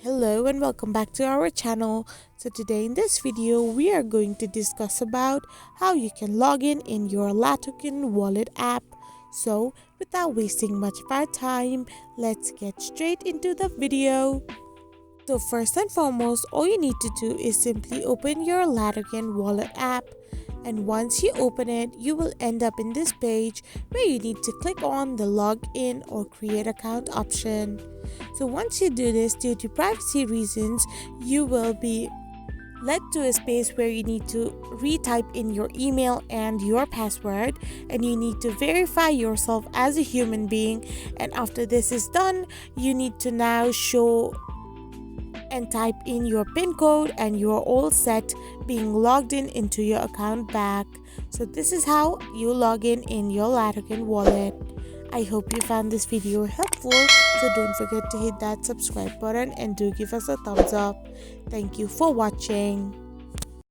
Hello and welcome back to our channel. So today in this video we are going to discuss about how you can log in your LATOKEN Wallet app. So without wasting much of our time, let's get straight into the video. So first and foremost, all you need to do is simply open your LATOKEN Wallet app. And once you open it, you will end up in this page where you need to click on the login or create account option. So once you do this, due to privacy reasons, you will be led to a space where you need to retype in your email and your password, and you need to verify yourself as a human being. And after this is done, you need to now show and type in your pin code, and you're all set being logged in into your account back. So this is how you log in your LATOKEN wallet. I hope you found this video helpful, so don't forget to hit that subscribe button and do give us a thumbs up. Thank you for watching.